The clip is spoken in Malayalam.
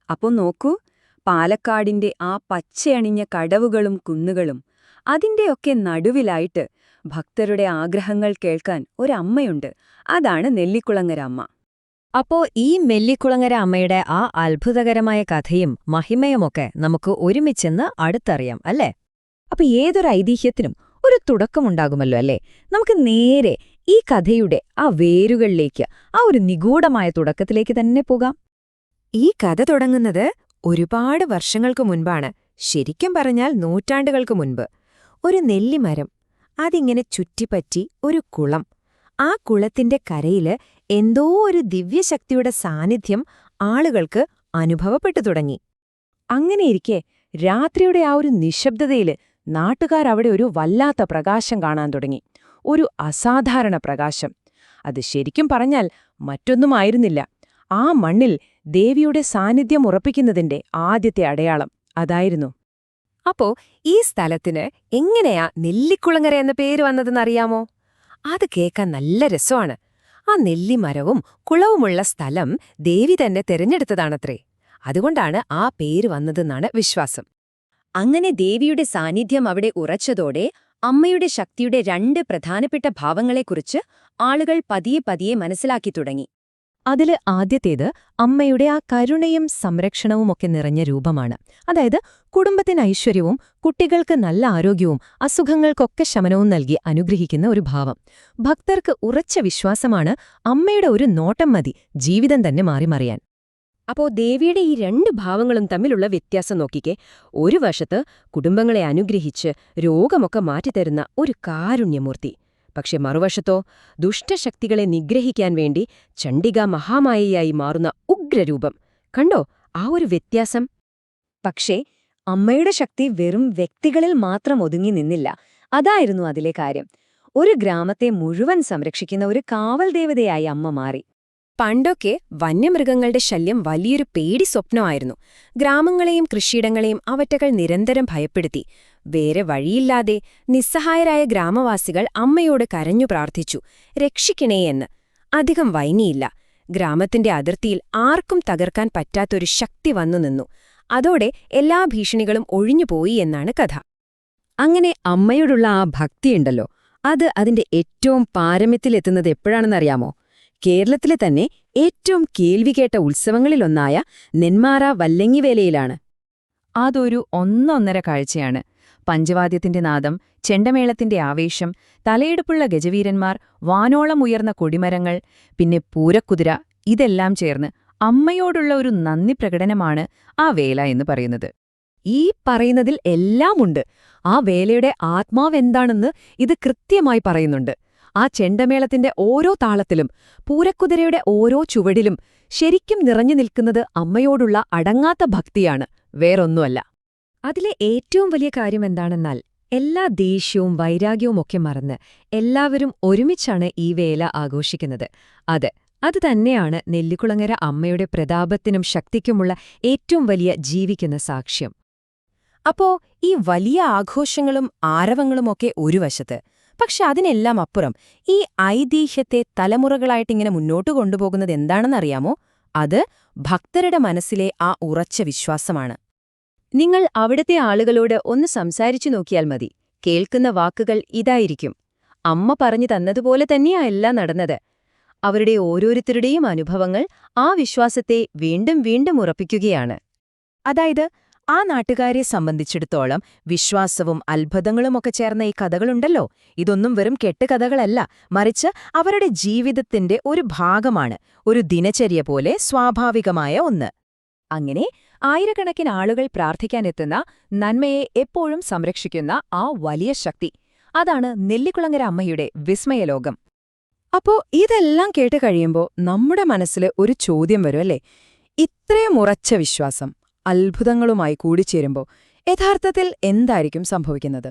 അപ്പോ നോക്കൂ, പാലക്കാടിന്റെ ആ പച്ചയണിഞ്ഞ കടവുകളും കുന്നുകളും അതിന്റെയൊക്കെ നടുവിലായിട്ട് ഭക്തരുടെ ആഗ്രഹങ്ങൾ കേൾക്കാൻ ഒരമ്മയുണ്ട്. അതാണ് നെല്ലിക്കുളങ്ങര അമ്മ. അപ്പോ ഈ നെല്ലിക്കുളങ്ങര അമ്മയുടെ ആ അത്ഭുതകരമായ കഥയും മഹിമയുമൊക്കെ നമുക്ക് ഒരുമിച്ചെന്ന് അടുത്തറിയാം, അല്ലേ? അപ്പൊ ഏതൊരു ഐതിഹ്യത്തിനും ഒരു തുടക്കമുണ്ടാകുമല്ലോ, അല്ലേ? നമുക്ക് നേരെ ഈ കഥയുടെ ആ വേരുകളിലേക്ക്, ആ ഒരു നിഗൂഢമായ തുടക്കത്തിലേക്ക് തന്നെ പോകാം. ഈ കഥ തുടങ്ങുന്നത് ഒരുപാട് വർഷങ്ങൾക്ക് മുൻപാണ്. ശരിക്കും പറഞ്ഞാൽ നൂറ്റാണ്ടുകൾക്ക് മുൻപ്. ഒരു നെല്ലിമരം, അതിങ്ങനെ ചുറ്റിപ്പറ്റി ഒരു കുളം. ആ കുളത്തിന്റെ കരയില് എന്തോ ഒരു ദിവ്യശക്തിയുടെ സാന്നിധ്യം ആളുകൾക്ക് അനുഭവപ്പെട്ടു തുടങ്ങി. അങ്ങനെയിരിക്കെ രാത്രിയുടെ ആ ഒരു നിശബ്ദതയില് നാട്ടുകാരവിടെ ഒരു വല്ലാത്ത പ്രകാശം കാണാൻ തുടങ്ങി. ഒരു അസാധാരണ പ്രകാശം. അത് ശരിക്കും പറഞ്ഞാൽ മറ്റൊന്നുമായിരുന്നില്ല, ആ മണ്ണിൽ ദേവിയുടെ സാന്നിധ്യം ഉറപ്പിക്കുന്നതിന്റെ ആദ്യത്തെ അടയാളം അതായിരുന്നു. അപ്പോ ഈ സ്ഥലത്തിന് എങ്ങനെയാ നെല്ലിക്കുളങ്ങര എന്ന പേര് വന്നതെന്നറിയാമോ? അത് കേൾക്കാൻ നല്ല രസമാണ്. ആ നെല്ലിമരവും കുളവുമുള്ള സ്ഥലം ദേവി തന്നെ തിരഞ്ഞെടുത്തതാണത്രേ. അതുകൊണ്ടാണ് ആ പേര് വന്നതെന്നാണ് വിശ്വാസം. അങ്ങനെ ദേവിയുടെ സാന്നിധ്യം അവിടെ ഉറച്ചതോടെ അമ്മയുടെ ശക്തിയുടെ രണ്ട് പ്രധാനപ്പെട്ട ഭാവങ്ങളെക്കുറിച്ച് ആളുകൾ പതിയെ പതിയെ മനസ്സിലാക്കി തുടങ്ങി. അതില് ആദ്യത്തേത് അമ്മയുടെ ആ കരുണയും സംരക്ഷണവുമൊക്കെ നിറഞ്ഞ രൂപമാണ്. അതായത് കുടുംബത്തിന് ഐശ്വര്യവും കുട്ടികൾക്ക് നല്ല ആരോഗ്യവും അസുഖങ്ങൾക്കൊക്കെ ശമനവും നൽകി അനുഗ്രഹിക്കുന്ന ഒരു ഭാവം. ഭക്തർക്ക് ഉറച്ച വിശ്വാസമാണ് അമ്മയുടെ ഒരു നോട്ടം മതി ജീവിതം തന്നെ മാറിമറിയാൻ. അപ്പോ ദേവിയുടെ ഈ രണ്ട് ഭാവങ്ങളും തമ്മിലുള്ള വ്യത്യാസം നോക്കിക്കേ. ഒരു വശത്ത് കുടുംബങ്ങളെ അനുഗ്രഹിച്ച് രോഗമൊക്കെ മാറ്റിത്തരുന്ന ഒരു കാരുണ്യമൂർത്തി. പക്ഷെ മറുവശത്തോ ദുഷ്ടശക്തികളെ നിഗ്രഹിക്കാൻ വേണ്ടി ചണ്ഡിക മഹാമായയായി മാറുന്ന ഉഗ്രരൂപം. കണ്ടോ ആ ഒരു വ്യത്യാസം? പക്ഷേ അമ്മയുടെ ശക്തി വെറും വ്യക്തികളിൽ മാത്രം ഒതുങ്ങി നിന്നില്ല. അതായിരുന്നു അതിലെ കാര്യം. ഒരു ഗ്രാമത്തെ മുഴുവൻ സംരക്ഷിക്കുന്ന ഒരു കാവൽ ദേവതയായി അമ്മ മാറി. പണ്ടൊക്കെ വന്യമൃഗങ്ങളുടെ ശല്യം വലിയൊരു പേടി സ്വപ്നമായിരുന്നു. ഗ്രാമങ്ങളെയും കൃഷിയിടങ്ങളെയും അവറ്റകൾ നിരന്തരം ഭയപ്പെടുത്തി. വേറെ വഴിയില്ലാതെ നിസ്സഹായരായ ഗ്രാമവാസികൾ അമ്മയോട് കരഞ്ഞു പ്രാർത്ഥിച്ചു, രക്ഷിക്കണേ എന്ന്. അധികം വൈകിയില്ല. ഗ്രാമത്തിന്റെ അതിർത്തിയിൽ ആർക്കും തകർക്കാൻ പറ്റാത്തൊരു ശക്തി വന്നു നിന്നു. അതോടെ എല്ലാ ഭീഷണികളും ഒഴിഞ്ഞുപോയി എന്നാണ് കഥ. അങ്ങനെ അമ്മയോടുള്ള ആ ഭക്തിയുണ്ടല്ലോ, അത് അതിന്റെ ഏറ്റവും പാരമ്യത്തിലെത്തുന്നത് എപ്പോഴാണെന്നറിയാമോ? കേരളത്തിലെ തന്നെ ഏറ്റവും കേൾവികേട്ട ഉത്സവങ്ങളിലൊന്നായ നെന്മാറ വല്ലങ്ങിവേലയിലാണ്. അതൊരു ഒന്നൊന്നര കാഴ്ചയാണ്. പഞ്ചവാദ്യത്തിന്റെ നാദം, ചെണ്ടമേളത്തിന്റെ ആവേശം, തലയെടുപ്പുള്ള ഗജവീരന്മാർ, വാനോളം ഉയർന്ന കൊടിമരങ്ങൾ, പിന്നെ പൂരക്കുതിര, ഇതെല്ലാം ചേർന്ന് അമ്മയോടുള്ള ഒരു നന്ദി പ്രകടനമാണ് ആ വേല എന്ന് പറയുന്നത്. ഈ പറയുന്നതിൽ എല്ലാമുണ്ട്. ആ വേലയുടെ ആത്മാവെന്താണെന്ന് ഇത് കൃത്യമായി പറയുന്നുണ്ട്. ആ ചെണ്ടമേളത്തിന്റെ ഓരോ താളത്തിലും പൂരക്കുതിരയുടെ ഓരോ ചുവടിലും ശരിക്കും നിറഞ്ഞു നിൽക്കുന്നത് അമ്മയോടുള്ള അടങ്ങാത്ത ഭക്തിയാണ്, വേറൊന്നുമല്ല. അതിലെ ഏറ്റവും വലിയ കാര്യമെന്താണെന്നാൽ എല്ലാ ദേഷ്യവും വൈരാഗ്യവുമൊക്കെ മറന്ന് എല്ലാവരും ഒരുമിച്ചാണ് ഈ വേല ആഘോഷിക്കുന്നത്. അത് തന്നെയാണ് നെല്ലിക്കുളങ്ങര അമ്മയുടെ പ്രതാപത്തിനും ശക്തിക്കുമുള്ള ഏറ്റവും വലിയ ജീവിക്കുന്ന സാക്ഷ്യം. അപ്പോ ഈ വലിയ ആഘോഷങ്ങളും ആരവങ്ങളുമൊക്കെ ഒരു വശത്ത്, പക്ഷെ അതിനെല്ലാം അപ്പുറം ഈ ഐതിഹ്യത്തെ തലമുറകളായിട്ടിങ്ങനെ മുന്നോട്ടു കൊണ്ടുപോകുന്നത് എന്താണെന്നറിയാമോ? അത് ഭക്തരുടെ മനസ്സിലെ ആ ഉറച്ച വിശ്വാസമാണ്. നിങ്ങൾ അവിടുത്തെ ആളുകളോട് ഒന്ന് സംസാരിച്ചു നോക്കിയാൽ മതി. കേൾക്കുന്ന വാക്കുകൾ ഇതായിരിക്കും. അമ്മ പറഞ്ഞു തന്നതുപോലെ തന്നെയാ എല്ലാം നടന്നത്. അവരുടെ ഓരോരുത്തരുടെയും അനുഭവങ്ങൾ ആ വിശ്വാസത്തെ വീണ്ടും വീണ്ടും ഉറപ്പിക്കുകയാണ്. അതായത് ആ നാട്ടുകാരെ സംബന്ധിച്ചിടത്തോളം വിശ്വാസവും അത്ഭുതങ്ങളുമൊക്കെ ചേർന്ന ഈ കഥകളുണ്ടല്ലോ, ഇതൊന്നും വെറും കെട്ടുകഥകളല്ല, മറിച്ച് അവരുടെ ജീവിതത്തിന്റെ ഒരു ഭാഗമാണ്, ഒരു ദിനചര്യ പോലെ സ്വാഭാവികമായ ഒന്ന്. അങ്ങനെ ആയിരക്കണക്കിന് ആളുകൾ പ്രാർത്ഥിക്കാനെത്തുന്ന, നന്മയെ എപ്പോഴും സംരക്ഷിക്കുന്ന ആ വലിയ ശക്തി, അതാണ് നെല്ലിക്കുളങ്ങര അമ്മയുടെ വിസ്മയലോകം. അപ്പോ ഇതെല്ലാം കേട്ട് കഴിയുമ്പോൾ നമ്മുടെ മനസ്സിൽ ഒരു ചോദ്യം വരും, അല്ലേ? ഇത്രയും ഉറച്ച വിശ്വാസം അത്ഭുതങ്ങളുമായി കൂടിച്ചേരുമ്പോൾ യഥാർത്ഥത്തിൽ എന്തായിരിക്കും സംഭവിക്കുന്നത്?